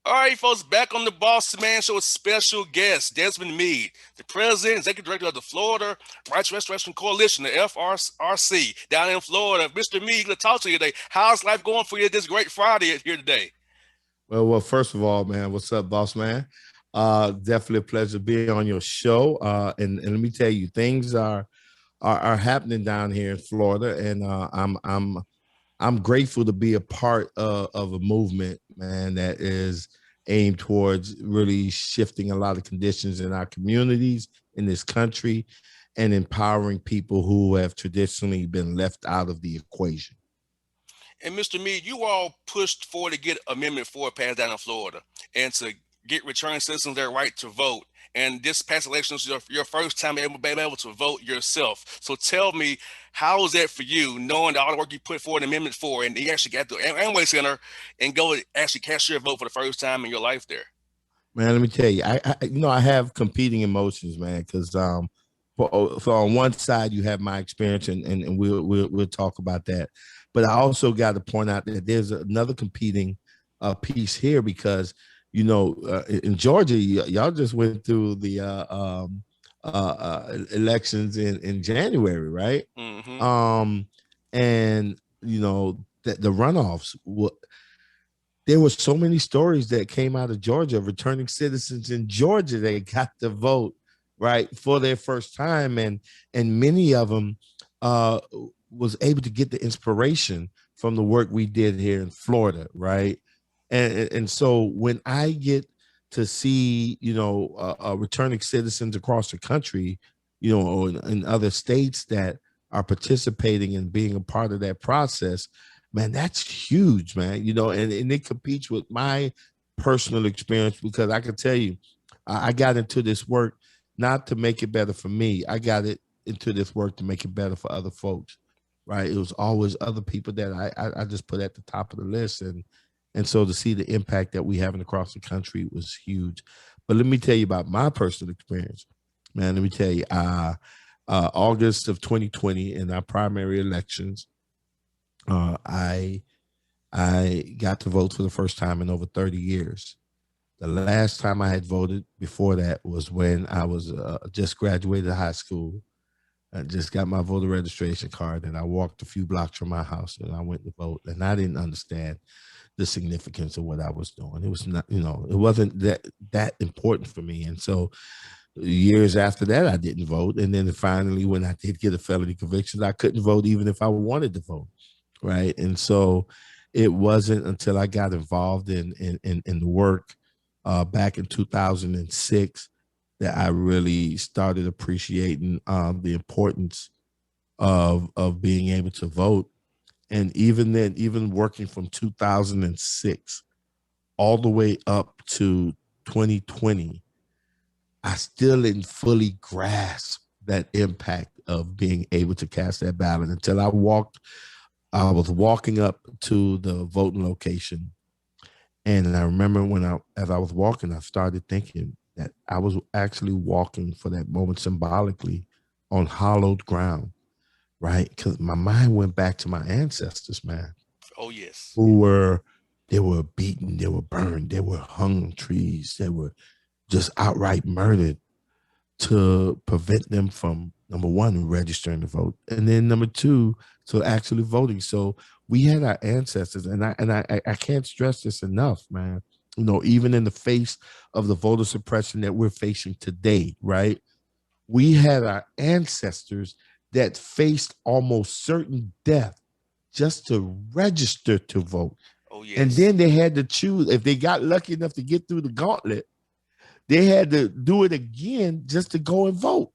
All right, folks, back on the Bossman Show with special guest Desmond Meade, the president, executive director of the Florida Rights Restoration Coalition, the FRC, down in Florida. Mr. Meade, to talk to you today. How's life going for you this great Friday here today? Well, first of all, man, what's up, boss man? Definitely a pleasure to be on your show. And let me tell you, things are happening down here in Florida, and I'm grateful to be a part of a movement, man, that is aimed towards really shifting a lot of conditions in our communities in this country and empowering people who have traditionally been left out of the equation. And Mr. Meade, you all pushed for to get Amendment 4 passed down in Florida and to get returning citizens their right to vote. And this past election was your first time being able to vote yourself. So tell me, how was that for you, knowing all the work you put forward in Amendment 4 and you actually got to Amway Center and go actually cast your vote for the first time in your life there? Man, let me tell you, I have competing emotions, man, because for on one side you have my experience, and we'll talk about that, but I also got to point out that there's another competing piece here because in Georgia, y'all just went through the elections in January, right? Mm-hmm. Um, and that the runoffs. There were so many stories that came out of Georgia, returning citizens in Georgia that got to vote right for their first time, and many of them was able to get the inspiration from the work we did here in Florida, right? And so when I get to see returning citizens across the country, or in other states that are participating and being a part of that process, man, that's huge, man. And it competes with my personal experience because I can tell you, I got into this work not to make it better for me. I got it into this work to make it better for other folks, right? It was always other people that I just put at the top of the list, and so to see the impact that we having across the country was huge. But let me tell you about my personal experience, man. Let me tell you, August of 2020 in our primary elections, I got to vote for the first time in over 30 years. The last time I had voted before that was when I was just graduated high school. I just got my voter registration card, and I walked a few blocks from my house and I went to vote. And I didn't understand the significance of what I was doing. It was not, it wasn't that important for me. And so years after that, I didn't vote. And then finally, when I did get a felony conviction, I couldn't vote even if I wanted to vote. Right. And so it wasn't until I got involved in the work back in 2006 that I really started appreciating the importance of being able to vote. And even then, even working from 2006 all the way up to 2020, I still didn't fully grasp that impact of being able to cast that ballot until I was walking up to the voting location. And I remember as I was walking, I started thinking that I was actually walking for that moment symbolically on hallowed ground, right? Because my mind went back to my ancestors, man, Oh, yes. they were beaten, they were burned, they were hung on trees, they were just outright murdered to prevent them from, number one, registering to vote, and then number two, to actually voting. So we had our ancestors, and I can't stress this enough, man. Even in the face of the voter suppression that we're facing today, right? We had our ancestors that faced almost certain death just to register to vote. Oh, And yes. then they had to choose, if they got lucky enough to get through the gauntlet, they had to do it again just to go and vote,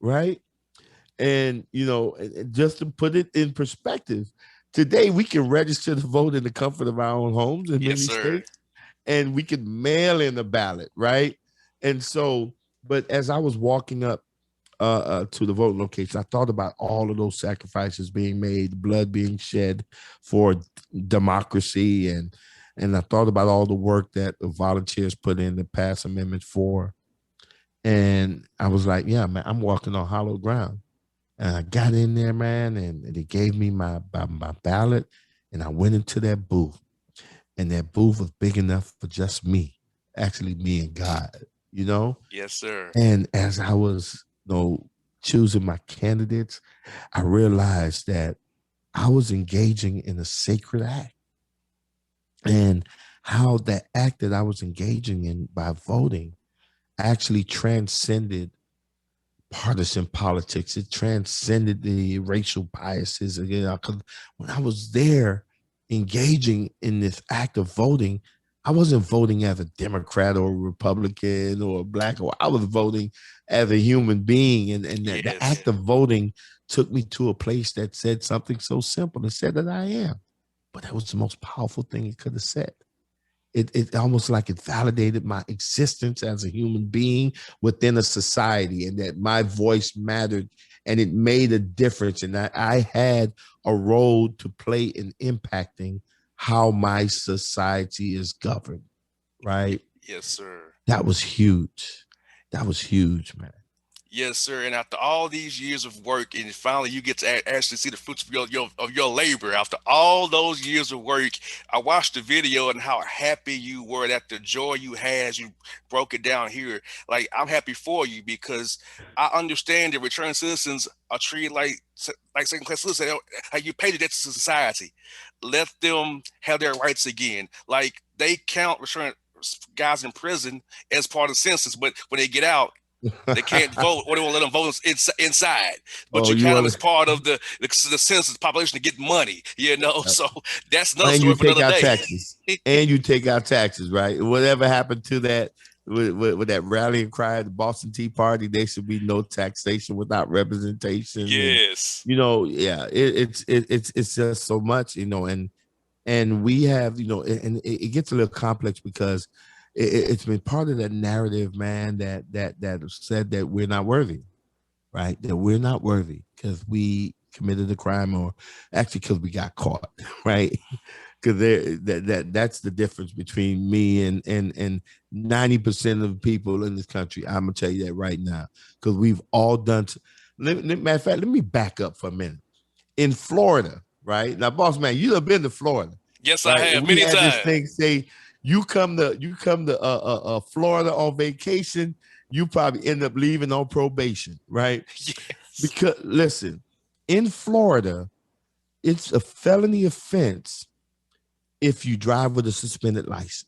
right? And just to put it in perspective, today we can register to vote in the comfort of our own homes in Yes, many sir. states, and we can mail in a ballot, right? And so, but as I was walking up to the voting location, I thought about all of those sacrifices being made, blood being shed for democracy, and I thought about all the work that the volunteers put in to pass Amendment 4. And I was like, yeah, man, I'm walking on hollow ground. And I got in there, man, and they gave me my ballot, and I went into that booth. and that booth was big enough for just me, actually me and God, you know. Yes, sir. And as I was, choosing my candidates, I realized that I was engaging in a sacred act, and how that act that I was engaging in by voting actually transcended partisan politics. It transcended the racial biases. Again, because when I was there engaging in this act of voting, I wasn't voting as a Democrat or a Republican or a black, or I was voting as a human being. And the Yes. act of voting took me to a place that said something so simple. It said that I am. But that was the most powerful thing it could have said. It almost like it validated my existence as a human being within a society, and that my voice mattered, and it made a difference, and that I had a role to play in impacting how my society is governed, right? Yes, sir. That was huge. That was huge, man. Yes, sir. And after all these years of work, and finally you get to actually see the fruits of your labor. After all those years of work, I watched the video and how happy you were, that the joy you had as you broke it down here. Like, I'm happy for you, because I understand that returned citizens are treated like second class citizens. Like, you pay the debt to society. Let them have their rights again. Like, they count return guys in prison as part of the census, but when they get out, they can't vote, or they won't let them vote inside. But Oh, you you count them want as part of the census population to get money, you know? to, So that's another and you story for take another out day. taxes, and you take out taxes, right? Whatever happened to that with that rallying cry at the Boston Tea Party? There should be no taxation without representation, and Yes. yeah, it's just so much, and we have, and it gets a little complex because it's been part of that narrative, man, that said that we're not worthy, right? That we're not worthy because we committed a crime, or actually because we got caught, right? Because that's the difference between me and 90% of the people in this country. I'm gonna tell you that right now, because we've all done. Matter of fact, let me back up for a minute. In Florida, right now, boss man, you have been to Florida, Yes, I right? have We many had this times. thing say, you come to Florida on vacation, you probably end up leaving on probation, right? Yes. Because listen, in Florida, it's a felony offense if you drive with a suspended license.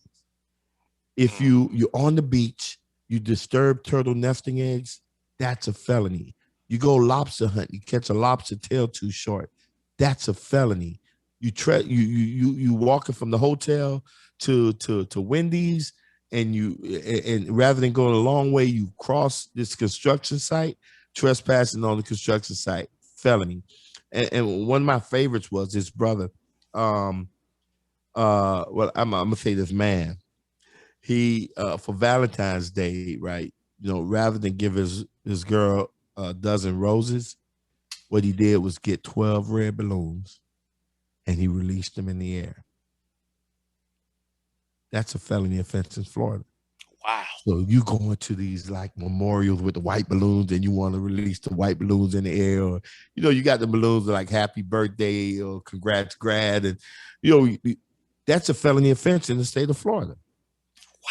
If Mm. you're on the beach, you disturb turtle nesting eggs, that's a felony. You go lobster hunt, you catch a lobster tail too short, that's a felony. You walking from the hotel to Wendy's, and rather than going a long way, you cross this construction site, trespassing on the construction site, felony. And one of my favorites was this brother. Um, well, I'm gonna say this man. He for Valentine's Day, right? Rather than give his girl a dozen roses, what he did was get 12 red balloons, and he released them in the air. That's a felony offense in Florida. Wow. So you go into these like memorials with the white balloons, and you want to release the white balloons in the air, or you got the balloons like happy birthday or congrats grad, and that's a felony offense in the state of Florida.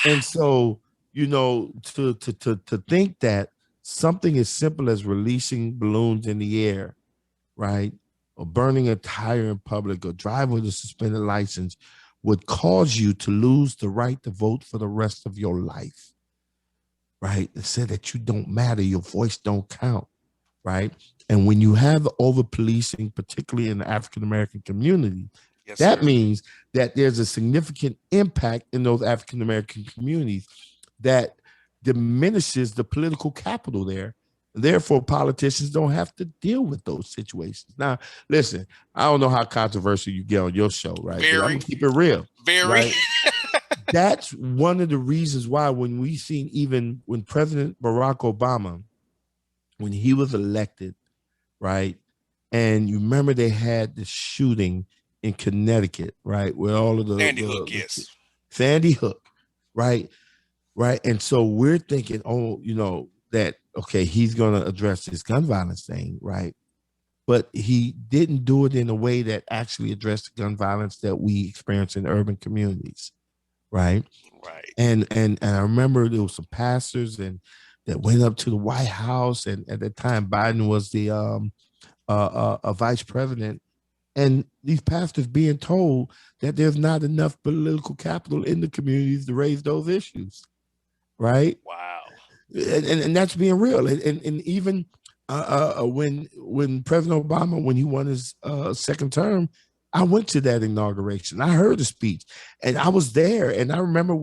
And Wow. so, to think that something as simple as releasing balloons in the air, right, or burning a tire in public, or driving with a suspended license would cause you to lose the right to vote for the rest of your life, right? It said that you don't matter, your voice don't count, right? And when you have over policing, particularly in the African American community, Yes, that sir. means that there's a significant impact in those African American communities that diminishes the political capital there. Therefore, politicians don't have to deal with those situations. Now, listen, I don't know how controversial you get on your show, right? But I'm Very, gonna keep it real, very. right? That's one of the reasons why when we seen, even when President Barack Obama, when he was elected, right? And you remember they had the shooting in Connecticut, right? Where all of Sandy Hook, the yes. Sandy Hook, right? Right. And so we're thinking, oh, that okay, he's gonna address this gun violence thing, right? but he didn't do it in a way that actually addressed the gun violence that we experience in urban communities, right? Right. And I remember there was some pastors and that went up to the White House, and at the time Biden was the a vice president, and these pastors being told that there's not enough political capital in the communities to raise those issues, right? Wow. And that's being real. And even when President Obama, when he won his second term, I went to that inauguration. I heard the speech, and I was there. And I remember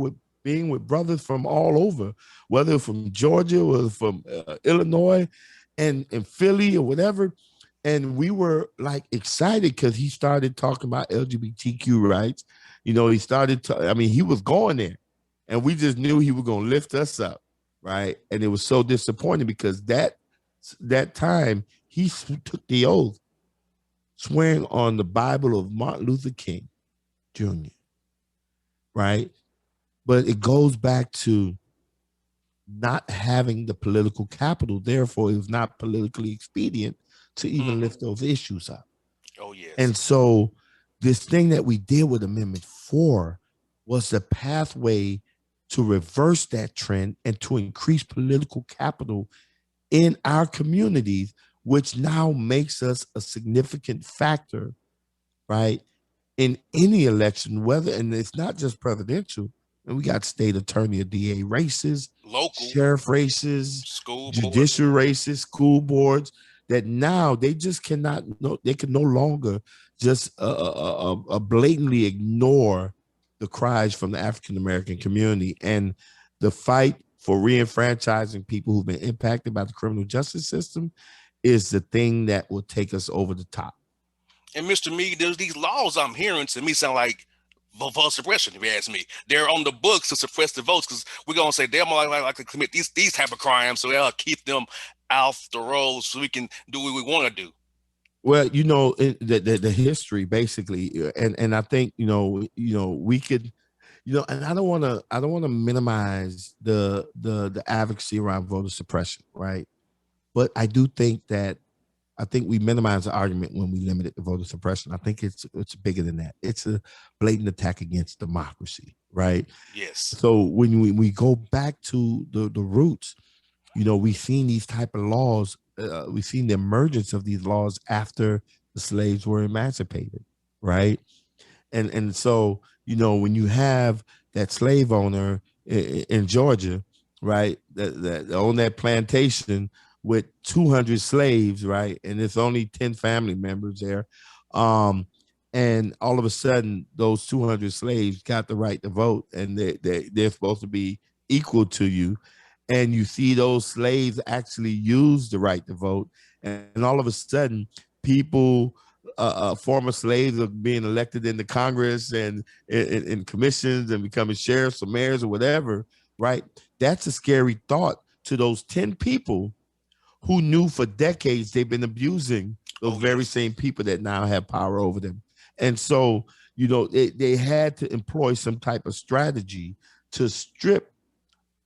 being with brothers from all over, whether from Georgia or from Illinois, and Philly or whatever. And we were like excited because he started talking about LGBTQ rights. You know, he started. I mean, he was going there, and we just knew he was going to lift us up, right? And it was so disappointing because that time he took the oath, swearing on the Bible of Martin Luther King Jr., right? But it goes back to not having the political capital. Therefore, it was not politically expedient to even Mm-hmm. lift those issues up. Oh yes. And so, this thing that we did with Amendment 4 was the pathway to reverse that trend and to increase political capital in our communities, which now makes us a significant factor, right, in any election, whether, and it's not just presidential, and we got state attorney or DA races, Local sheriff races, school board. judicial races, school boards, that now they just cannot, no, they can no longer just blatantly ignore the cries from the African American community. And the fight for reenfranchising people who've been impacted by the criminal justice system is the thing that will take us over the top. And Mr. Meade, there's these laws I'm hearing to me sound like vote suppression. If you ask me, they're on the books to suppress the votes because we're gonna say they're more like to commit these type of crimes, so they'll keep them off the road so we can do what we want to do. Well, you know, the history basically, and I think we could, and I don't want to minimize the advocacy around voter suppression, right? But I do think that I think we minimize the argument when we limit it to voter suppression. I think it's bigger than that. It's a blatant attack against democracy, right? Yes. So when we go back to the roots, we've seen these type of laws. We've seen the emergence of these laws after the slaves were emancipated, right? And so when you have that slave owner in Georgia, right, that own that plantation with 200 slaves, right, and it's only 10 family members there, and all of a sudden those 200 slaves got the right to vote, and they're supposed to be equal to you, and you see those slaves actually use the right to vote, and all of a sudden people, former slaves, are being elected into Congress and in commissions and becoming sheriffs or mayors or whatever, right? That's a scary thought to those 10 people who knew for decades they've been abusing those Oh very yes. same people that now have power over them. And so, they had to employ some type of strategy to strip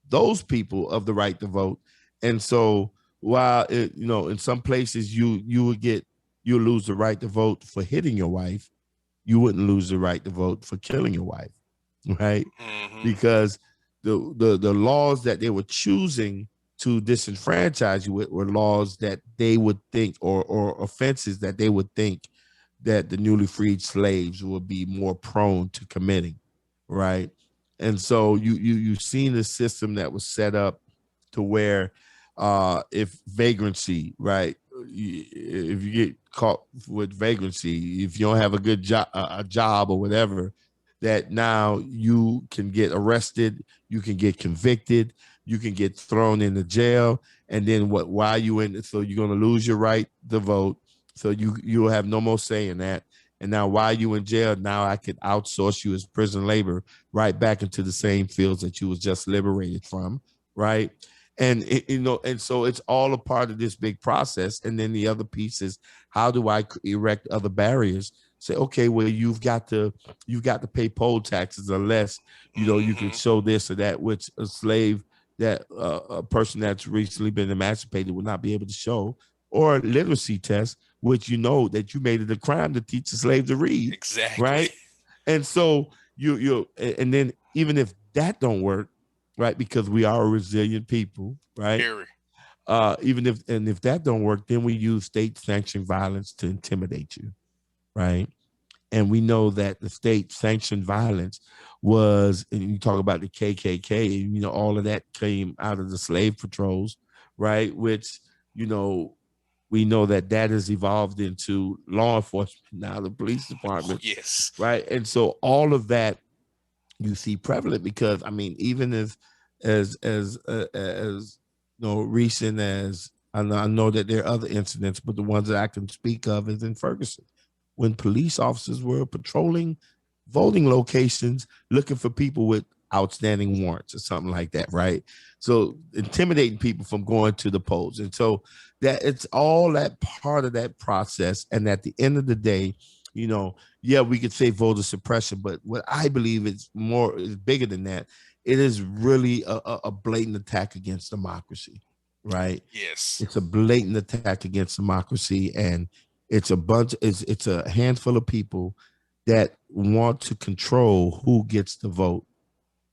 those people of the right to vote. And so while in some places you lose the right to vote for hitting your wife, you wouldn't lose the right to vote for killing your wife, right? Mm-hmm. Because the laws that they were choosing to disenfranchise you with were laws that they would think, or offenses that they would think that the newly freed slaves would be more prone to committing, right? And so you've seen the system that was set up to where if vagrancy, right? If you get caught with vagrancy, if you don't have a good job, a job or whatever, that now you can get arrested, you can get convicted, you can get thrown into jail, and then what? Why you in? So you're gonna lose your right to vote. So you'll have no more say in that. And now, while you in jail, now I could outsource you as prison labor right back into the same fields that you was just liberated from, right? And and so it's all a part of this big process. And then the other piece is, how do I erect other barriers? Say, okay, well, you've got to pay poll taxes, unless you can Mm-hmm. show this or that, which a slave, that a person that's recently been emancipated, will not be able to show, or literacy tests, which you know that you made it a crime to teach a slave to read, Exactly. right? And so and then even if that don't work, right, because we are a resilient people, right? Very. Even if that don't work, then we use state sanctioned violence to intimidate you, right? And we know that the state sanctioned violence was, and you talk about the KKK, you know, all of that came out of the slave patrols, right? Which, you know, we know that that has evolved into law enforcement now, the police Oh, department, yes. right? And so all of that you see prevalent because I mean, even as you know, recent as I know that there are other incidents, but the ones that I can speak of is in Ferguson, when police officers were patrolling voting locations looking for people with outstanding warrants or something like that, right? So intimidating people from going to the polls, and so that it's all that part of that process. And at the end of the day, you know, yeah, we could say voter suppression, but what I believe is bigger than that. It is really a blatant attack against democracy, right? Yes. It's a blatant attack against democracy, and it's a handful of people that want to control who gets to vote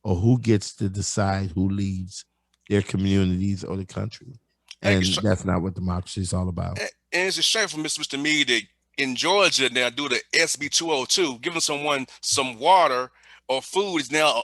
or who gets to decide who leads their communities or the country. Hey, And that's not what democracy is all about. and it's a shame for Mr. Meade that in Georgia now do the SB 202, giving someone some water or food is now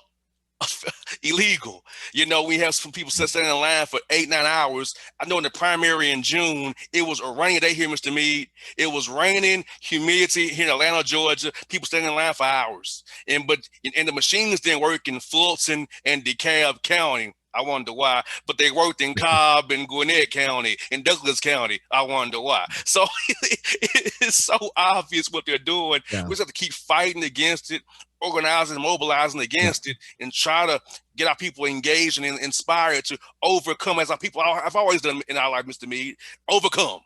illegal. You know, we have some people standing in line for 8, 9 hours. I know in the primary in June, it was a rainy day here, Mr. Meade. It was raining, humidity here in Atlanta, Georgia. People standing in line for hours, and the machines didn't work in Fulton and DeKalb County. I wonder why, but they worked in Cobb and Gwinnett County and Douglas County. I wonder why. So it's so obvious what they're doing. Yeah. We just have to keep fighting against it, organizing and mobilizing against it, and try to get our people engaged and inspired to overcome, as our people have always done in our life, Mr. Meade, overcome.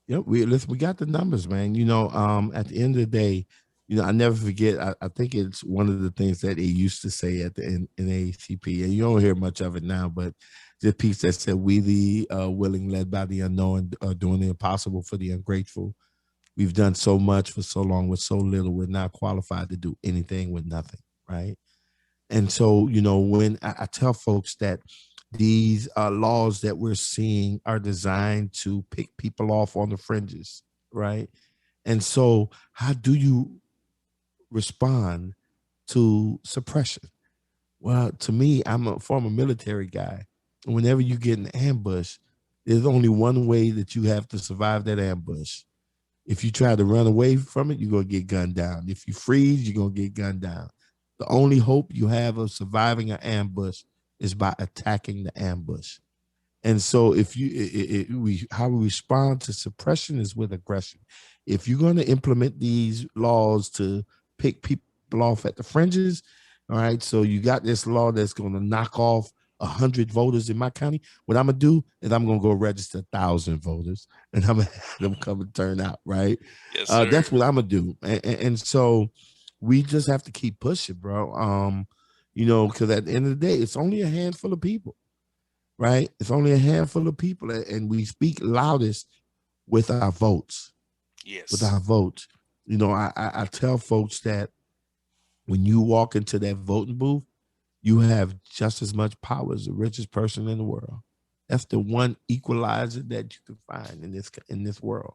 Yep, we got the numbers, man. You know, at the end of the day, you know, I never forget. I think it's one of the things that they used to say at the NAACP, and you don't hear much of it now. But the piece that said, "We the willing, led by the unknown, doing the impossible for the ungrateful." We've done so much for so long with so little. We're not qualified to do anything with nothing, right? And so, you know, when I tell folks that these laws that we're seeing are designed to pick people off on the fringes, right? And so, how do you respond to suppression? Well, to me, I'm a former military guy. Whenever you get an ambush, there's only one way that you have to survive that ambush. If you try to run away from it, you're going to get gunned down. If you freeze, you're going to get gunned down. The only hope you have of surviving an ambush is by attacking the ambush. And so, if how we respond to suppression is with aggression. If you're going to implement these laws to pick people off at the fringes, all right. So you got this law that's going to knock off 100 voters in my county. What I'm gonna do is I'm gonna go register 1,000 voters, and I'm gonna have them come and turn out. Right. Yes, sir. That's what I'm gonna do. And so we just have to keep pushing, bro. You know, because at the end of the day, it's only a handful of people, right? It's only a handful of people, and we speak loudest with our votes. With Yes. our votes, you know, I tell folks that when you walk into that voting booth, you have just as much power as the richest person in the world. That's the one equalizer that you can find in this world.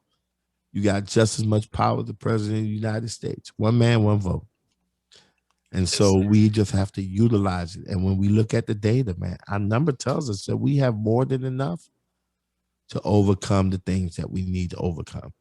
You got just as much power as the president of the United States. One man, one vote. And Yes, so sir. we just have to utilize it. And when we look at the data, man, our number tells us that we have more than enough to overcome the things that we need to overcome.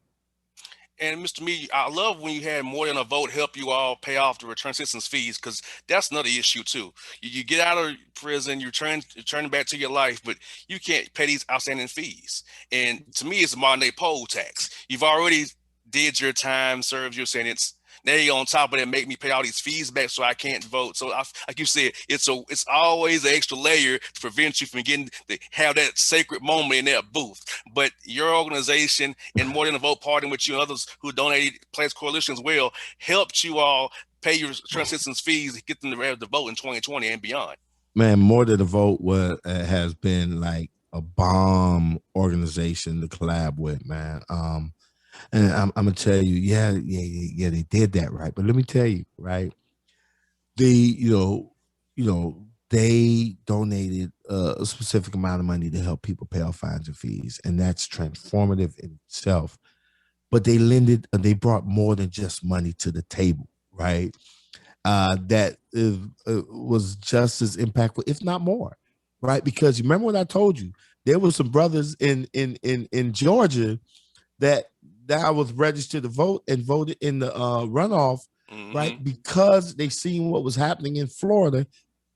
And Mr. Meade, I love when you had more than a vote help you all pay off the return citizens fees, because that's another issue too. You get out of prison, you're turning back to your life, but you can't pay these outstanding fees. And to me, it's a modern day poll tax. You've already did your time, served your sentence. Now you on top of that make me pay all these fees back so I can't vote. So like you said, it's always an extra layer to prevent you from getting to have that sacred moment in that booth. But your organization and More Than a Vote, partnering with you and others who donated, Pledge Coalition as well, helped you all pay your return citizens fees, get them to vote in 2020 and beyond. Man, More Than a Vote has been like a bomb organization to collab with, man. And I'm gonna tell you, yeah, they did that, right? But let me tell you, right? They, they donated a specific amount of money to help people pay off fines and fees, and that's transformative in itself. But they brought more than just money to the table, right? That was just as impactful, if not more, right? Because you remember what I told you, there were some brothers in Georgia that that was registered to vote and voted in the runoff, right? Mm-hmm. Because they seen what was happening in Florida,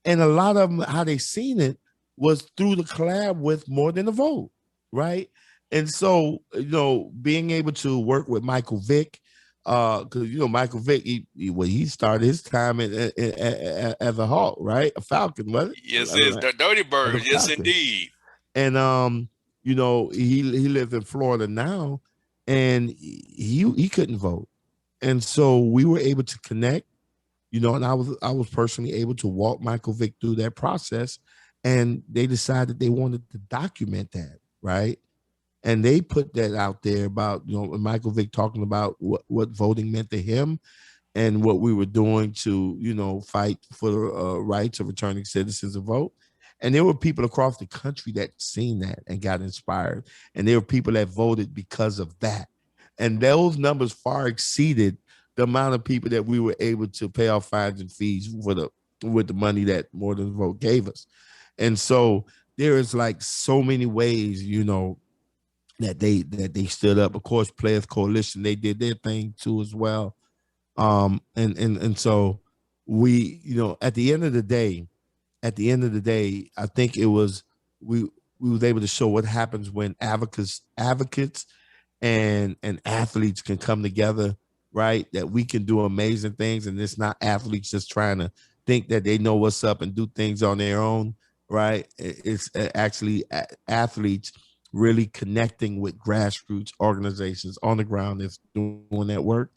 and a lot of them, how they seen it was through the collab with More Than a Vote, right? And so, being able to work with Michael Vick, because Michael Vick, he started his time as a Hawk, right? A Falcon, was Yes, it's it? the Dirty As a Birds. Yes, Falcon, indeed. and he lives in Florida now, and he couldn't vote, and so we were able to connect, and I was personally able to walk Michael Vick through that process, and they decided they wanted to document that, right? And they put that out there about Michael Vick talking about what voting meant to him and what we were doing to fight for the rights of returning citizens to vote. And there were people across the country that seen that and got inspired, and there were people that voted because of that, and those numbers far exceeded the amount of people that we were able to pay off fines and fees with the money that More Than a Vote gave us. And so there is like so many ways that they stood up. Of course, Players Coalition, they did their thing too as well. And so we, at the end of the day, I think it was we we was able to show what happens when advocates and athletes can come together, right? That we can do amazing things, and it's not athletes just trying to think that they know what's up and do things on their own, right? It's actually athletes really connecting with grassroots organizations on the ground that's doing that work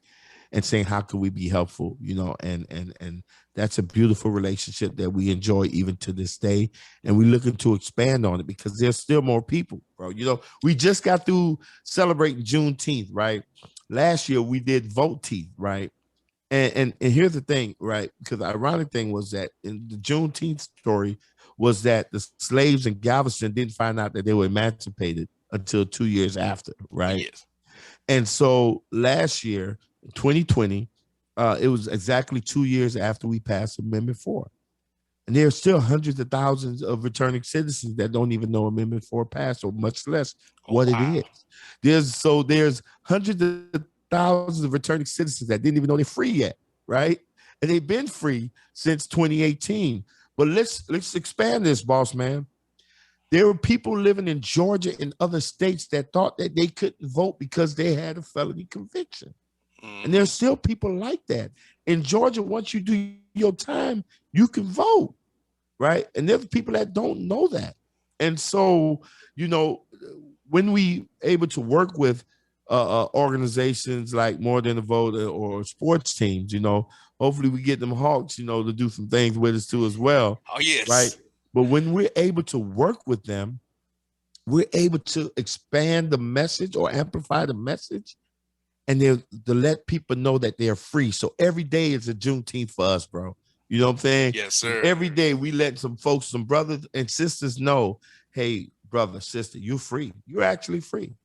and saying how can we be helpful, and that's a beautiful relationship that we enjoy even to this day, and we're looking to expand on it because there's still more people, bro. We just got through celebrating Juneteenth, right? Last year we did Vote Teeth, right? And here's the thing, right? Because the ironic thing was that in the Juneteenth story was that the slaves in Galveston didn't find out that they were emancipated until 2 years after, right? Yes. And so last year, 2020, it was exactly 2 years after we passed Amendment 4. And there are still hundreds of thousands of returning citizens that don't even know Amendment 4 passed, or much less Oh, what it wow. is. There's hundreds of thousands of returning citizens that didn't even know they're free yet, right? And they've been free since 2018. But let's expand this, boss man. There were people living in Georgia and other states that thought that they couldn't vote because they had a felony conviction. And Mm-hmm. there's still people like that. In Georgia, once you do your time, you can vote, right? And there's people that don't know that. And so, you know, when we able to work with organizations like More Than a Vote or sports teams, hopefully we get them Hawks, to do some things with us too as well, Oh, right? yes. But when we're able to work with them, we're able to expand the message or amplify the message, and they're to let people know that they're free. So every day is a Juneteenth for us, bro. You know what I'm saying? Yes, sir. Every day we let some folks, some brothers and sisters know, hey, brother, sister, you're free. You're actually free.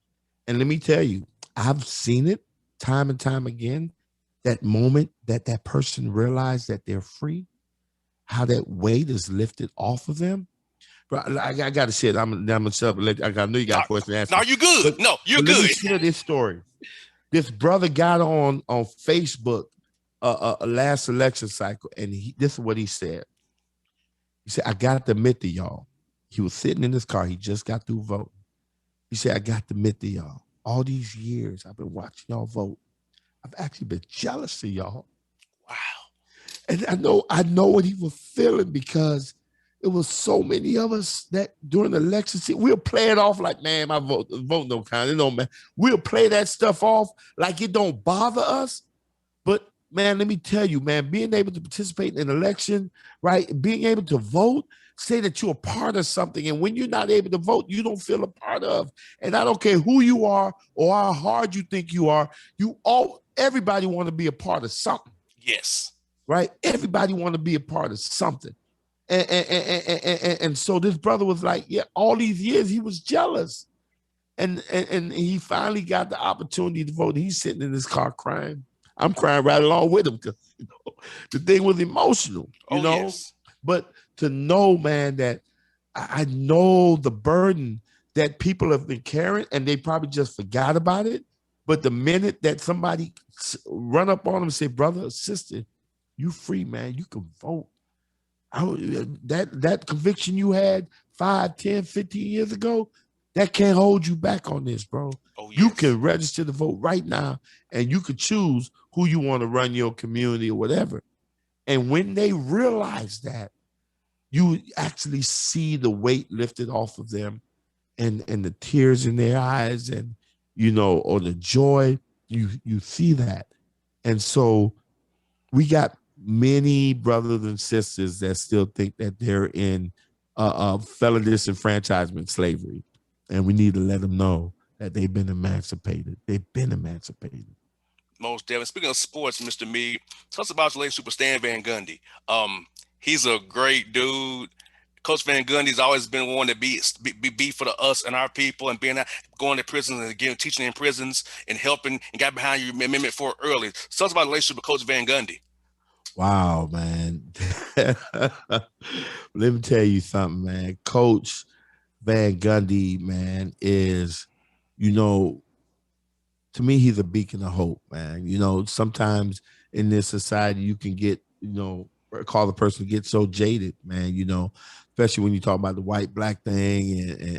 And let me tell you, I've seen it time and time again. That moment that that person realized that they're free, how that weight is lifted off of them. But I got to share it. I'm gonna shut up. I know you No, got a question to ask no, me, you good. but No, you're but let me good. share this story. This brother got on Facebook last election cycle, and this is what he said. He said, "I got to admit to y'all." He was sitting in his car. He just got through voting. He said, "I got to admit to y'all. All these years I've been watching y'all vote. I've actually been jealous of y'all, Wow. and I know what he was feeling because." It was so many of us that during the election season, we'll play it off like, man, my vote no count. It don't matter. We'll play that stuff off like it don't bother us. But man, let me tell you, man, being able to participate in an election, right? Being able to vote, say that you're a part of something. And when you're not able to vote, you don't feel a part of. And I don't care who you are or how hard you think you are. Everybody want to be a part of something, Yes. right? Everybody want to be a part of something. And so this brother was like, yeah, all these years he was jealous. And he finally got the opportunity to vote. He's sitting in his car crying. I'm crying right along with him because the thing was emotional, Oh, yes. But to know, man, that I know the burden that people have been carrying and they probably just forgot about it. But the minute that somebody run up on them and say, brother or sister, you free, man, you can vote. That conviction you had 5, 10, 15 years ago, that can't hold you back on this, bro. Oh, You yes. can register to vote right now and you could choose who you want to run your community or whatever. And when they realize that, you actually see the weight lifted off of them and the tears in their eyes and, or the joy, you see that. And so we got many brothers and sisters that still think that they're in felon disenfranchisement slavery. And we need to let them know that they've been emancipated. They've been emancipated. Most definitely. Speaking of sports, Mr. Meade, tell us about your relationship with Stan Van Gundy. He's a great dude. Coach Van Gundy's always been one to be for the us and our people, and being out, going to prisons and again teaching in prisons and helping, and got behind your Amendment 4 early. So tell us about the relationship with Coach Van Gundy. Wow, man. Let me tell you something, man. Coach Van Gundy, man, is, you know, to me, he's a beacon of hope, man. Sometimes in this society, you can get, call the person get so jaded, man, especially when you talk about the white black thing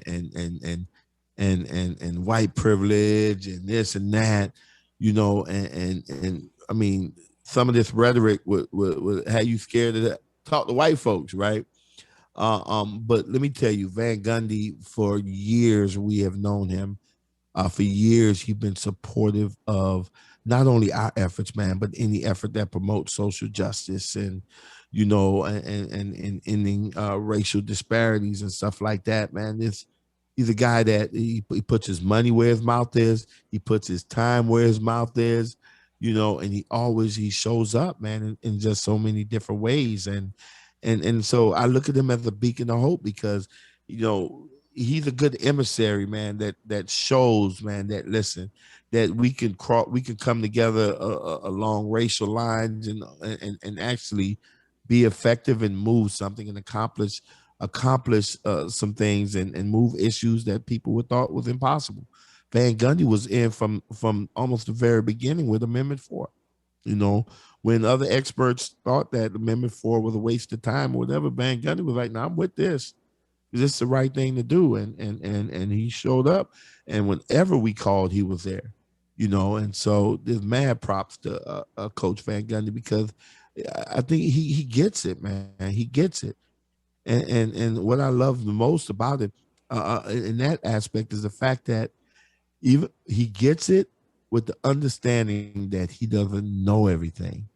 and white privilege and this and that, and I mean, some of this rhetoric would have you scared to talk to white folks, right? But let me tell you, Van Gundy, for years we have known him. For years, he's been supportive of not only our efforts, man, but any effort that promotes social justice and, and ending racial disparities and stuff like that, man. He's a guy that he puts his money where his mouth is. He puts his time where his mouth is, and he shows up, man, in just so many different ways. And so I look at him as a beacon of hope because, he's a good emissary, man, that shows, man, that listen, that we can come together along racial lines and actually be effective and move something and accomplish some things and move issues that people would thought was impossible. Van Gundy was in from almost the very beginning with Amendment 4. When other experts thought that Amendment 4 was a waste of time or whatever, Van Gundy was like, no, I'm with this. This is the right thing to do. And he showed up. And whenever we called, he was there, and so there's mad props to Coach Van Gundy because I think he gets it, man. He gets it. And what I love the most about it in that aspect is the fact that even he gets it with the understanding that he doesn't know everything,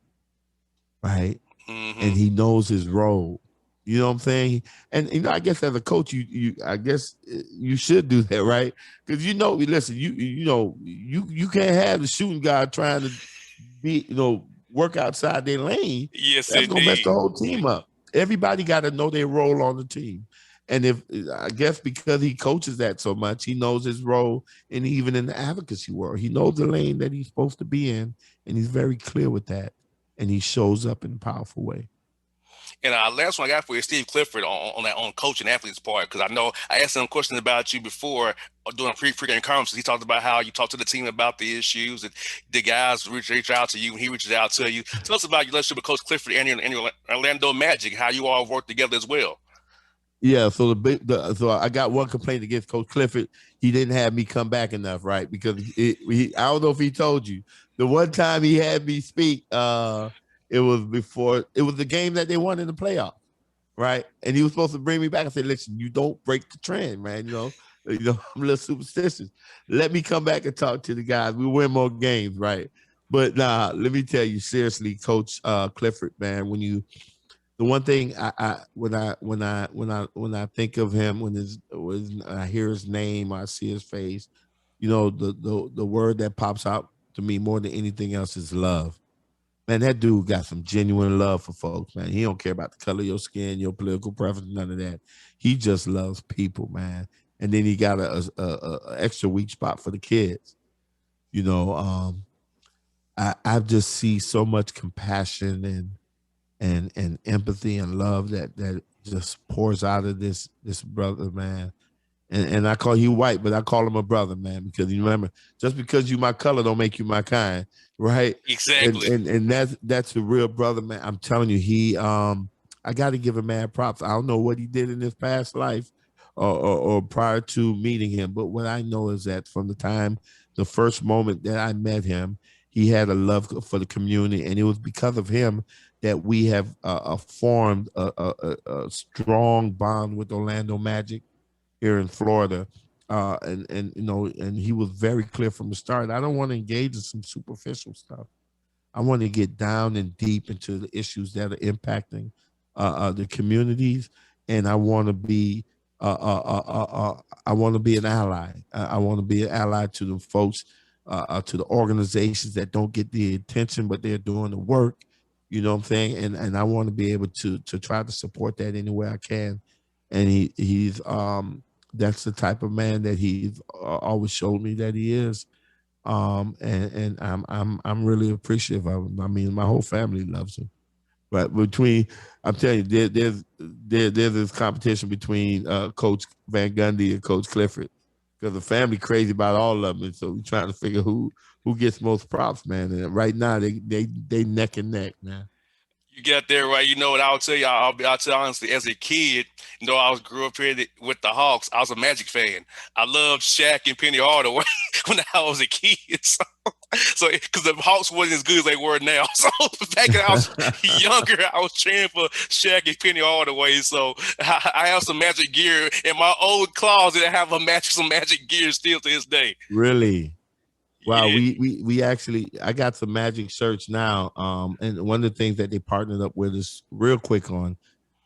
right? Mm-hmm. And he knows his role. You know what I'm saying? And I guess as a coach, you I guess you should do that, right? Because listen, you can't have the shooting guard trying to be, work outside their lane. Yes, That's gonna mess indeed. the whole team up. Everybody got to know their role on the team. And if I guess because he coaches that so much, he knows his role, and even in the advocacy world, he knows the lane that he's supposed to be in, and he's very clear with that, and he shows up in a powerful way. And last one I got for you is Steve Clifford on coaching athletes part, because I know I asked him questions about you before doing pre-game conferences. He talked about how you talk to the team about the issues, and the guys reach out to you, and he reaches out to you. Tell us about your relationship with Coach Clifford and your Orlando Magic, how you all work together as well. Yeah, so so I got one complaint against Coach Clifford. He didn't have me come back enough, right? Because I don't know if he told you. The one time he had me speak, it was the game that they won in the playoffs, right? And he was supposed to bring me back. I said, "Listen, you don't break the trend, man. I'm a little superstitious. Let me come back and talk to the guys. We win more games, right?" But nah, let me tell you seriously, Coach Clifford, man, the one thing when I think of him, when I hear his name, I see his face, the word that pops out to me more than anything else is love. Man, that dude got some genuine love for folks, man. He don't care about the color of your skin, your political preference, none of that. He just loves people, man. And then he got a extra weak spot for the kids. You know, I just see so much compassion and empathy and love that just pours out of this brother, man. And I call you white, but I call him a brother, man, because you remember, just because you my color don't make you my kind, right? And Exactly. and and that's a real brother, man. I'm telling you, I got to give him mad props. I don't know what he did in his past life or prior to meeting him, but what I know is that from the first moment that I met him, he had a love for the community, and it was because of him that we have formed a strong bond with Orlando Magic here in Florida. And he was very clear from the start. I don't want to engage in some superficial stuff. I want to get down and deep into the issues that are impacting the communities, and I want to be an ally. I want to be an ally to the folks, to the organizations that don't get the attention, but they're doing the work. You know what I'm saying? And I want to be able to try to support that any way I can. And he's that's the type of man that he's always showed me that he is. And I'm really appreciative of him. I mean, my whole family loves him. But I'm telling you, there's this competition between Coach Van Gundy and Coach Clifford, because the family crazy about all of them, and so we're trying to figure who gets most props, man. And right now they neck and neck, man. You get there, right? You know what I'll tell you. I'll tell you honestly. As a kid, I was grew up here with the Hawks. I was a Magic fan. I loved Shaq and Penny Hardaway when I was a kid. So because the Hawks wasn't as good as they were now. So back when I was younger, I was cheering for Shaq and Penny Hardaway. So I have some Magic gear in my old closet. I have some Magic gear still to this day. Really? Wow, Yeah. we actually, I got some Magic shirts now. And one of the things that they partnered up with us real quick on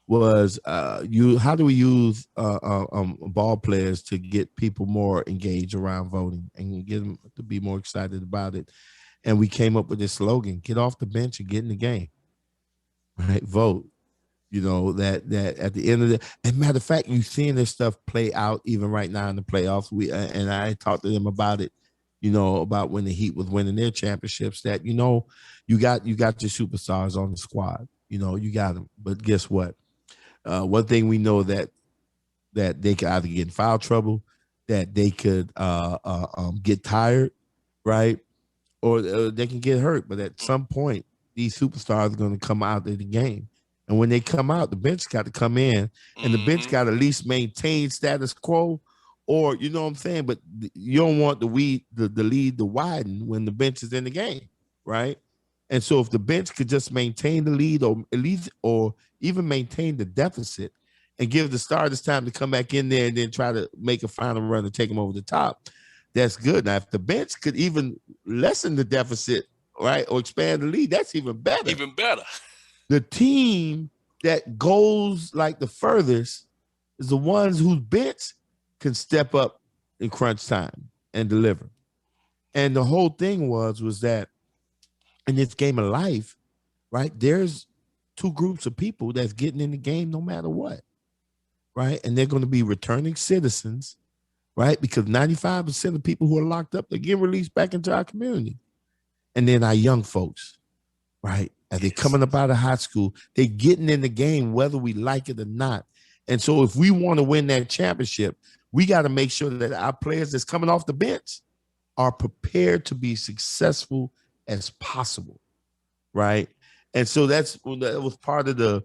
was you how do we use ball players to get people more engaged around voting and get them to be more excited about it. And we came up with this slogan: get off the bench and get in the game, right? Vote. That at the end of the, and matter of fact, you seeing this stuff play out even right now in the playoffs. And I talked to them about it, about when the Heat was winning their championships, that you got your superstars on the squad. You got them. But guess what? One thing we know, that they could either get in foul trouble, that they could get tired, right? Or they can get hurt. But at some point, these superstars are going to come out of the game. And when they come out, the bench got to come in, and the bench Mm-hmm. got to at least maintain status quo, or you know what I'm saying. But you don't want the lead to widen when the bench is in the game, right? And so if the bench could just maintain the lead, or at least, or even maintain the deficit, and give the starters time to come back in there and then try to make a final run and take them over the top, that's good. Now, if the bench could even lessen the deficit, right, or expand the lead, that's even better. Even better. The team that goes like the furthest is the ones whose bench can step up in crunch time and deliver. And the whole thing was that in this game of life, right, there's two groups of people that's getting in the game no matter what, right? And they're going to be returning citizens, right? Because 95% of people who are locked up, they're getting released back into our community. And then our young folks, right? As they Yes. coming up out of high school, they getting in the game whether we like it or not. And so if we want to win that championship, we got to make sure that our players that's coming off the bench are prepared to be successful as possible, right? And so that was part of the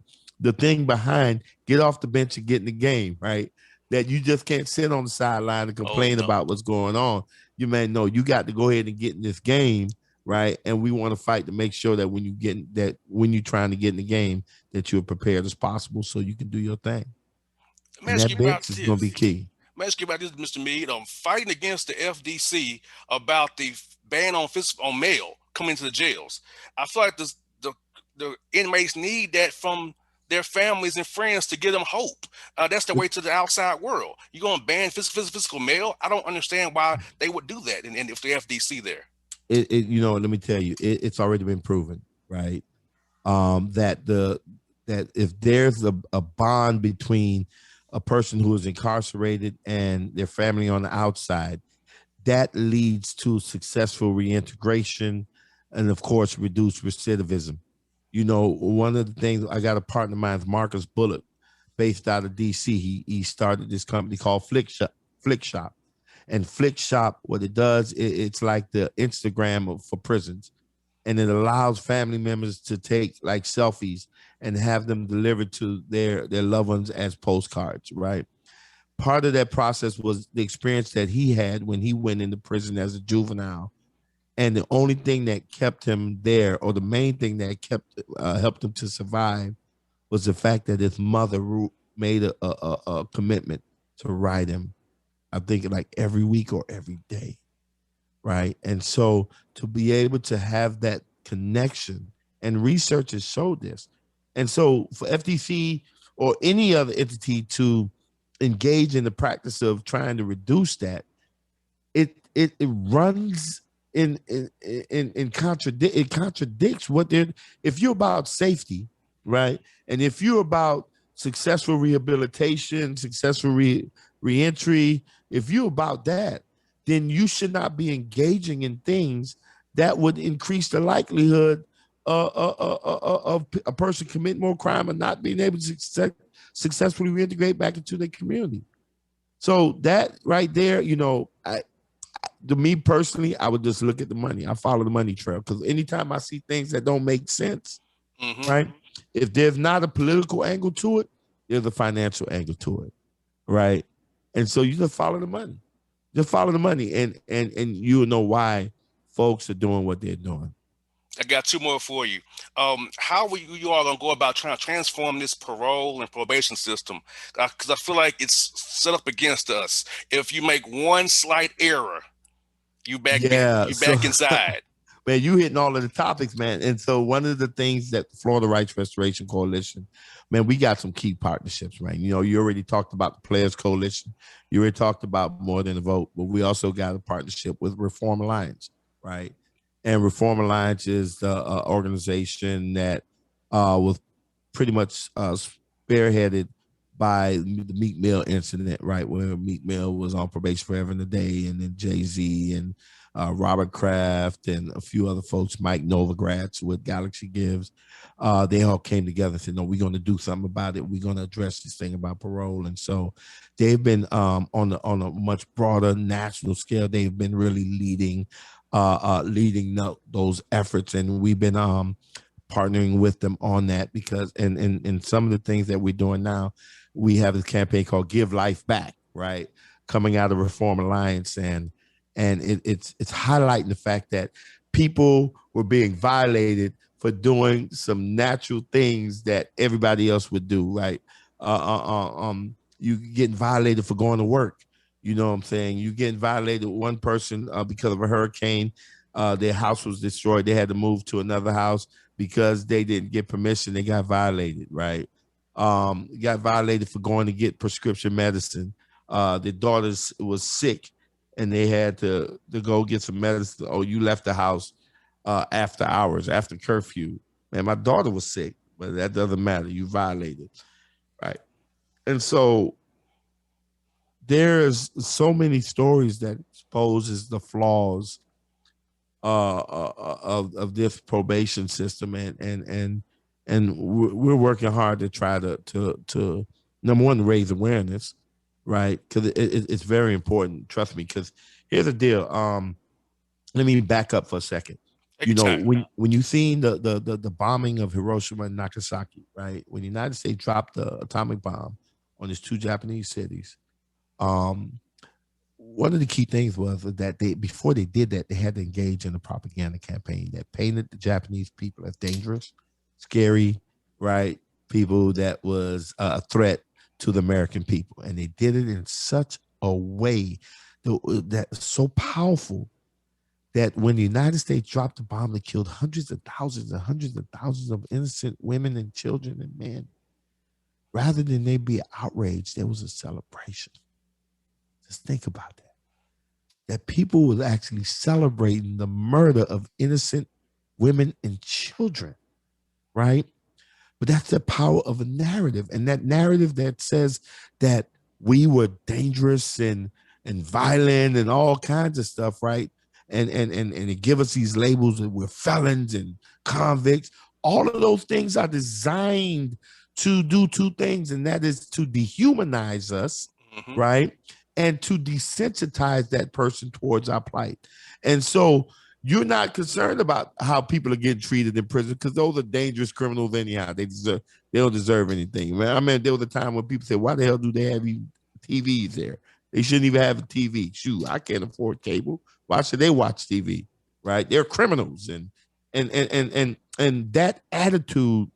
thing behind get off the bench and get in the game, right? That you just can't sit on the sideline and Oh complain no. about what's going on. You may know you got to go ahead and get in this game, right? And we want to fight to make sure that when you're trying to get in the game, that you're prepared as possible so you can do your thing. Let me And ask you that about bench is going to be this. key. Let me ask you about this, Mr. Meade. Fighting against the FDC about the ban on mail coming to the jails. I feel like the inmates need that from their families and friends to give them hope. That's the way to the outside world. You're going to ban physical mail? I don't understand why they would do that. And if the FDC there. Let me tell you, it's already been proven, right? That if there's a bond between a person who is incarcerated and their family on the outside, that leads to successful reintegration and, of course, reduced recidivism. One of the things, I got a partner of mine, Marcus Bullock, based out of DC. He started this company called Flick Shop. And Flick Shop, what it does, it's like the Instagram for prisons, and it allows family members to take like selfies and have them delivered to their loved ones as postcards, right? Part of that process was the experience that he had when he went into prison as a juvenile, and the only thing that kept him there, or the main thing that helped him to survive, was the fact that his mother made a commitment to write him, I think, like every week or every day, right? And so to be able to have that connection, and research has showed this, and so for FTC or any other entity to engage in the practice of trying to reduce that, it runs in contradict it contradicts what they're. If you're about safety, right, and if you're about successful rehabilitation, successful reentry, if you're about that, then you should not be engaging in things that would increase the likelihood of a person committing more crime and not being able to successfully reintegrate back into their community. So that right there, to me personally, I would just look at the money. I follow the money trail, because anytime I see things that don't make sense, Mm-hmm. right? If there's not a political angle to it, there's a financial angle to it, right? And so you just follow the money. Just follow the money, and you'll know why folks are doing what they're doing. I got two more for you. How will you all gonna go about trying to transform this parole and probation system? Because I feel like it's set up against us. If you make one slight error, Yeah. you So, back inside. man, you hitting all of the topics, man. And so one of the things that the Florida Rights Restoration Coalition, man, we got some key partnerships, right? You already talked about the Players Coalition. You already talked about More Than a Vote, but we also got a partnership with Reform Alliance, right? And Reform Alliance is the organization that was pretty much spearheaded by the Meek Mill incident, right, where Meek Mill was on probation forever and a day, and then Jay-Z and Robert Kraft and a few other folks, Mike Novogratz with Galaxy Gives, they all came together and said, no, we're going to do something about it. We're going to address this thing about parole. And so they've been on a much broader national scale. They've been really leading those efforts, and we've been partnering with them on that, because and some of the things that we're doing now, we have a campaign called Give Life Back, right, coming out of Reform Alliance, and it's highlighting the fact that people were being violated for doing some natural things that everybody else would do, right? You getting violated for going to work. You know what I'm saying? You getting violated. One person, because of a hurricane, their house was destroyed. They had to move to another house because they didn't get permission. They got violated, right? Got violated for going to get prescription medicine. Their daughter was sick, and they had to go get some medicine. Oh, you left the house after hours, after curfew. Man, my daughter was sick, but that doesn't matter. You violated, right? And so there's so many stories that exposes the flaws of this probation system, and we're working hard to try to number one, raise awareness, right? Because it's very important. Trust me. Because here's the deal. Let me back up for a second. Take your time. When you seen the bombing of Hiroshima and Nagasaki, right? When the United States dropped the atomic bomb on these two Japanese cities, um, one of the key things was that before they did that, they had to engage in a propaganda campaign that painted the Japanese people as dangerous, scary, right? People that was a threat to the American people, and they did it in such a way that's so powerful that when the United States dropped the bomb that killed hundreds of thousands and hundreds of thousands of innocent women and children and men, rather than they be outraged, there was a celebration. Just think about that. That people was actually celebrating the murder of innocent women and children, right? But that's the power of a narrative. And that narrative that says that we were dangerous and violent and all kinds of stuff, right? And it give us these labels that we're felons and convicts. All of those things are designed to do two things, and that is to dehumanize us, Hmm. right? And to desensitize that person towards our plight. And so you're not concerned about how people are getting treated in prison because those are dangerous criminals anyhow. They don't deserve anything. Man, I mean, there was a time when people said, "Why the hell do they have TVs there? They shouldn't even have a TV." Shoot, I can't afford cable. Why should they watch TV? Right? They're criminals, and that attitude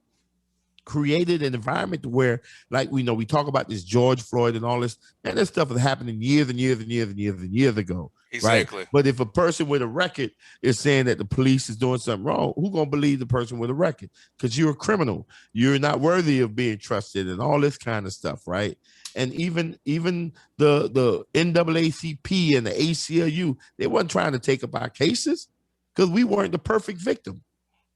created an environment where, like we know, we talk about this George Floyd and all this, and this stuff is happening years and years and years and years and years ago, right? Exactly. But if a person with a record is saying that the police is doing something wrong, who gonna believe the person with a record? Because you're a criminal, you're not worthy of being trusted, and all this kind of stuff, right? And even the NAACP and the ACLU, they weren't trying to take up our cases because we weren't the perfect victim.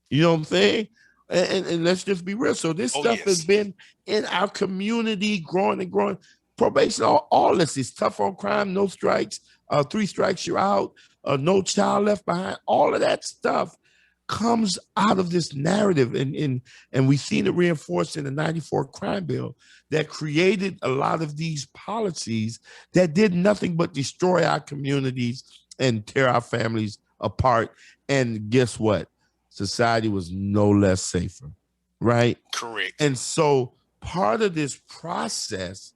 You know what I'm saying? And let's just be real. So this Oh stuff has yes. been in our community growing and growing. Probation, all this is tough on crime, no strikes, 3 strikes, you're out, no child left behind. All of that stuff comes out of this narrative. And we've seen it reinforced in the 94 crime bill that created a lot of these policies that did nothing but destroy our communities and tear our families apart. And guess what? Society was no less safer, right? Correct. And so part of this process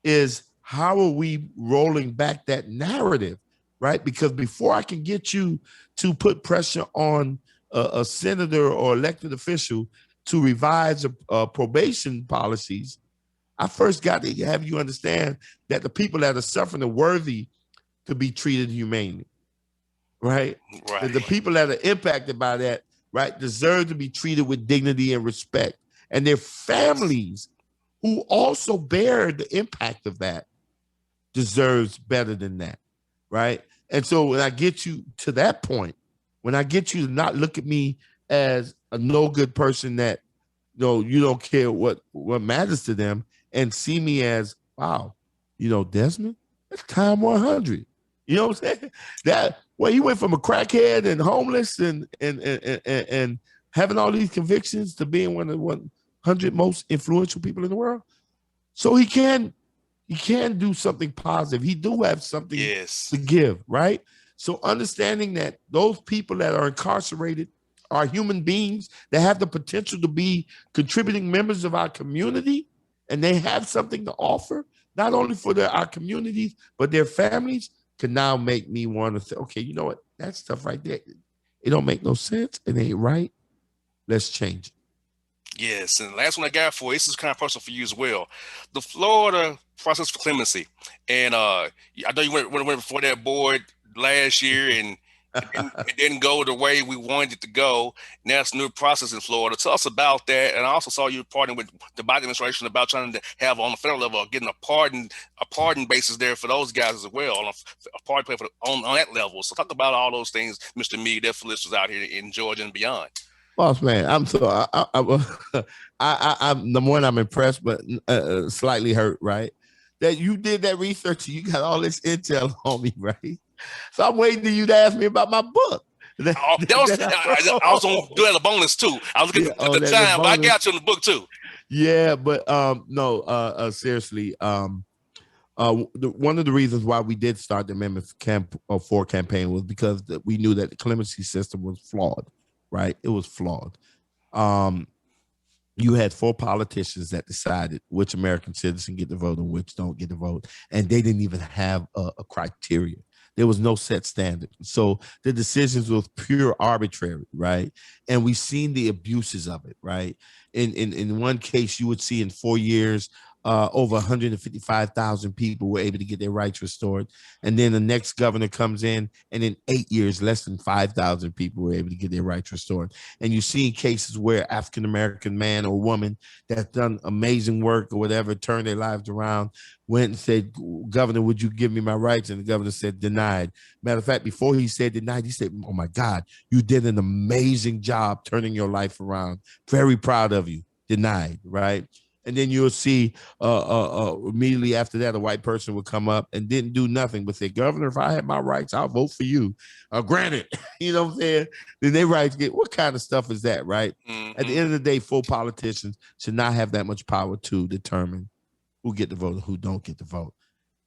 is how are we rolling back that narrative, right? Because before I can get you to put pressure on a senator or elected official to revise probation policies, I first got to have you understand that the people that are suffering are worthy to be treated humanely, right? That the Right. people that are impacted by that, right, deserve to be treated with dignity and respect. And their Yes. families who also bear the impact of that deserves better than that, right? And so when I get you to that point, when I get you to not look at me as a no good person that you don't care what matters to them, and see me as wow, Desmond, that's time 100. You know what I'm saying? That well, he went from a crackhead and homeless and having all these convictions to being one of the 100 most influential people in the world. So he can do something positive. He do have something Yes. to give, right? So understanding that those people that are incarcerated are human beings that have the potential to be contributing members of our community, and they have something to offer, not only for our communities, but their families, can now make me want to say, okay, you know what? That stuff right there, it don't make no sense. It ain't right. Let's change it. Yes. And the last one I got for you, this is kind of personal for you as well. The Florida process for clemency. And I know you went before that board last year, and it didn't go the way we wanted it to go. Now it's a new process in Florida. Tell us about that. And I also saw you partnering with the Biden administration about trying to have on the federal level getting a pardon basis there for those guys as well, on a pardon play on that level. So talk about all those things, Mr. Meade, that for listeners out here in Georgia and beyond. Boss man, I'm so I'm number one. I'm impressed, but slightly hurt. Right, that you did that research. And you got all this intel on me, right? So I'm waiting for you to ask me about my book. That, That was that I was gonna do that a bonus too. I was looking yeah, at oh, the that's a time, but I bonus. got you in the book too. Yeah, but no, seriously, one of the reasons why we did start the Amendment for campaign was because we knew that the clemency system was flawed, right? It was flawed. Um, you had 4 politicians that decided which American citizen get to vote and which don't get to vote, and they didn't even have a criteria. There was no set standard, so the decisions was pure arbitrary, right? And we've seen the abuses of it, right? In one case, you would see in 4 years, over 155,000 people were able to get their rights restored. And then the next governor comes in, and in 8 years, less than 5,000 people were able to get their rights restored. And you see cases where African American man or woman that's done amazing work or whatever, turned their lives around, went and said, Governor, would you give me my rights? And the governor said, denied. Matter of fact, before he said denied, he said, oh my God, you did an amazing job turning your life around. Very proud of you. Denied, right? And then you'll see immediately after that, a white person would come up and didn't do nothing but say, Governor, if I had my rights, I'll vote for you. Granted, you know what I'm saying? Then they rights get, what kind of stuff is that, right? At the end of the day, full politicians should not have that much power to determine who get the vote and who don't get the vote.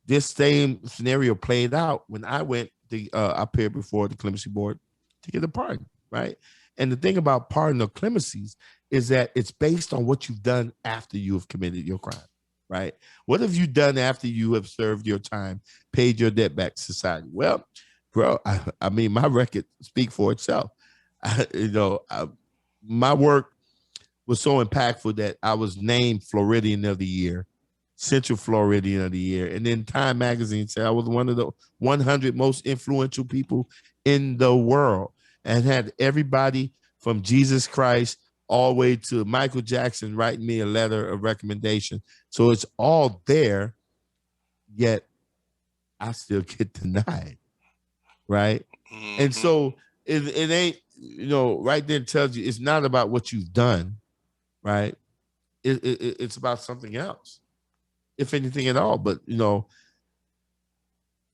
This same scenario played out when I went to appear before the Clemency Board to get a pardon, right? And the thing about pardon or clemencies is that it's based on what you've done after you have committed your crime, right? What have you done after you have served your time, paid your debt back to society? Well, bro, I mean, my record speaks for itself. My work was so impactful that I was named Floridian of the Year, Central Floridian of the Year. And then Time Magazine said I was one of the 100 most influential people in the world, and had everybody from Jesus Christ all the way to Michael Jackson writing me a letter of recommendation. So it's all there, yet I still get denied, right? And so it ain't, right there tells you it's not about what you've done, right? It's about something else, if anything at all. But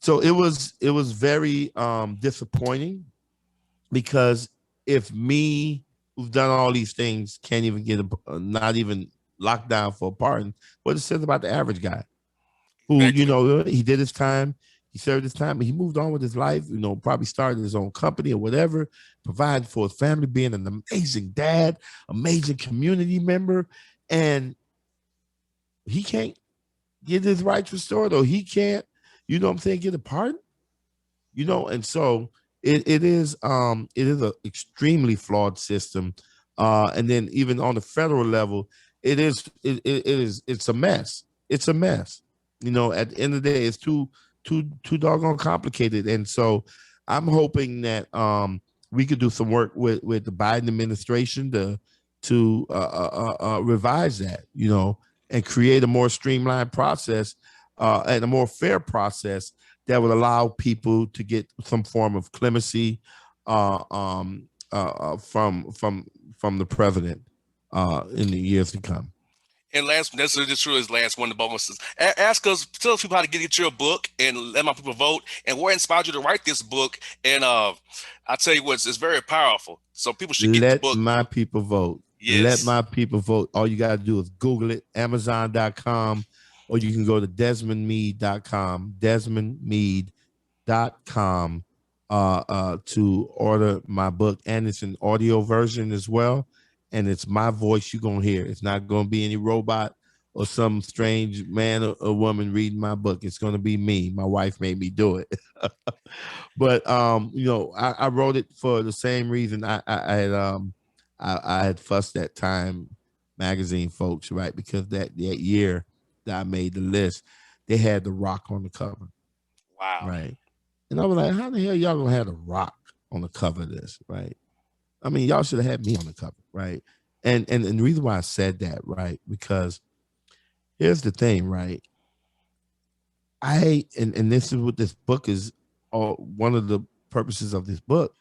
so it was very disappointing, because if me, who've done all these things, can't even get not even locked down for a pardon, what it says about the average guy who, Exactly. he did his time, he served his time, and he moved on with his life, probably started his own company or whatever, providing for his family, being an amazing dad, amazing community member, and he can't get his rights restored, or he can't, get a pardon, and so it is an extremely flawed system. And then even on the federal level, it's a mess. It's a mess. At the end of the day, it's too doggone complicated. And so I'm hoping that we could do some work with the Biden administration to revise that, and create a more streamlined process and a more fair process that would allow people to get some form of clemency from the president in the years to come. And last, that's just true. His last one, the bonuses. Ask us, tell people how to get your book, and let my people vote, and what inspired you to write this book. And I tell you what, it's very powerful. So people should get the Let book. my people vote. Let Yes. my people vote. All you got to do is Google it, Amazon.com, or you can go to DesmondMeade.com, DesmondMeade.com to order my book. And it's an audio version as well. And it's my voice you're going to hear. It's not going to be any robot or some strange man or woman reading my book. It's going to be me. My wife made me do it. But I wrote it for the same reason I had fussed at Time Magazine folks, right? Because that year that I made the list, they had The Rock on the cover, Wow. right? And I was like, how the hell y'all gonna have The Rock on the cover of this, right? I mean, y'all should have had me on the cover, right? And the reason why I said that, right? Because here's the thing, right? And this is what this book is. One of the purposes of this book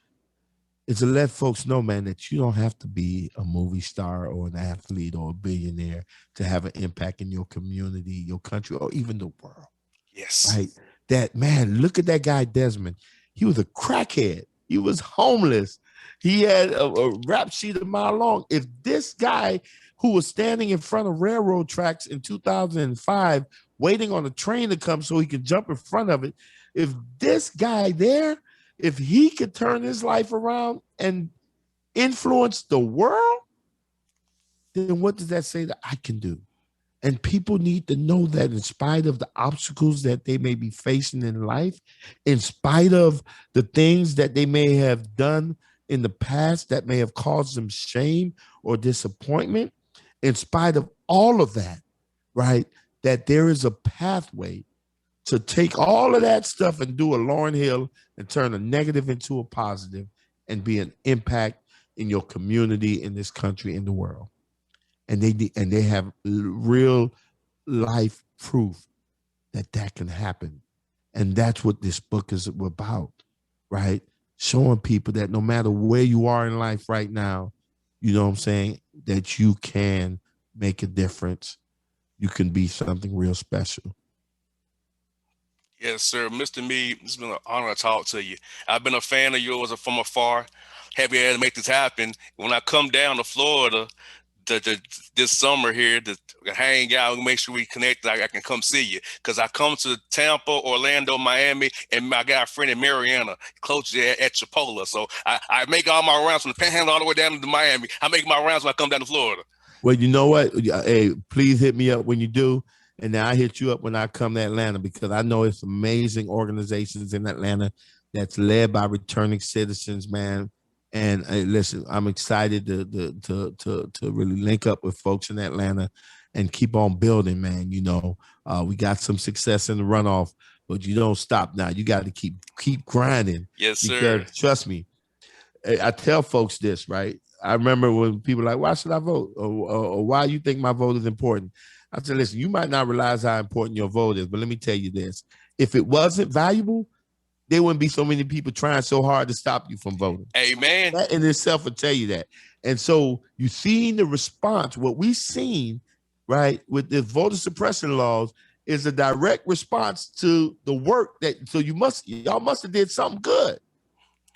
is to let folks know, man, that you don't have to be a movie star or an athlete or a billionaire to have an impact in your community, your country, or even the world. Yes. Right? That, man, look at that guy, Desmond. He was a crackhead. He was homeless. He had a rap sheet a mile long. If this guy who was standing in front of railroad tracks in 2005, waiting on a train to come so he could jump in front of it, if this guy there, if he could turn his life around and influence the world, then what does that say that I can do? And people need to know that in spite of the obstacles that they may be facing in life, in spite of the things that they may have done in the past that may have caused them shame or disappointment, in spite of all of that, right? that there is a pathway to take all of that stuff and do a Lauryn Hill and turn a negative into a positive and be an impact in your community, in this country, in the world. And they have real life proof that that can happen. And that's what this book is about, right? Showing people that no matter where you are in life right now, you know what I'm saying, that you can make a difference. You can be something real special. Yes, sir. Mr. Meade, it's been an honor to talk to you. I've been a fan of yours from afar. Happy to make this happen. When I come down to Florida this summer here to hang out and make sure we connect, I can come see you. Because I come to Tampa, Orlando, Miami, and I got a friend in Mariana, close at Chipola. So I make all my rounds from the Panhandle all the way down to Miami. I make my rounds when I come down to Florida. Well, you know what? Hey, please hit me up when you do. And then I hit you up when I come to Atlanta, because I know it's amazing organizations in Atlanta that's led by returning citizens, man. And listen, I'm excited to really link up with folks in Atlanta and keep on building, man. You know, we got some success in the runoff, but you don't stop now. You got to keep grinding. Yes, sir. Because trust me, I tell folks this, right? I remember when people are like, why should I vote? Or why you think my vote is important? I said, listen, you might not realize how important your vote is, but let me tell you this. If it wasn't valuable, there wouldn't be so many people trying so hard to stop you from voting. Amen. That in itself will tell you that. And so you seen the response, what we've seen, right, with the voter suppression laws is a direct response to the work that, so y'all must have did something good,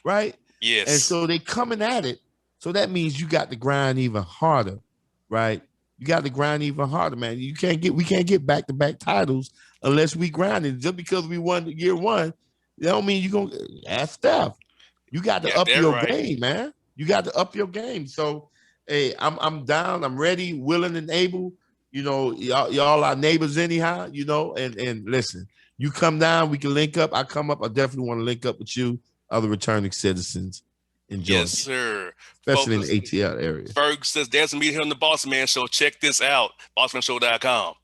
right? Yes. And so they coming at it. So that means you got to grind even harder, right? You got to grind even harder, man. We can't get back-to-back titles unless we grind it. Just because we won year one, that don't mean you're going to ask Steph. You got to up your game, man. You got to up your game. So, hey, I'm down. I'm ready, willing, and able. You know, y'all are neighbors anyhow, you know, and listen, you come down, we can link up. I come up, I definitely want to link up with you, other returning citizens in Georgia. Yes, sir. Especially in the ATL area. Ferg says Desmond Meade here on the Bossman Show. Check this out, bossmanshow.com.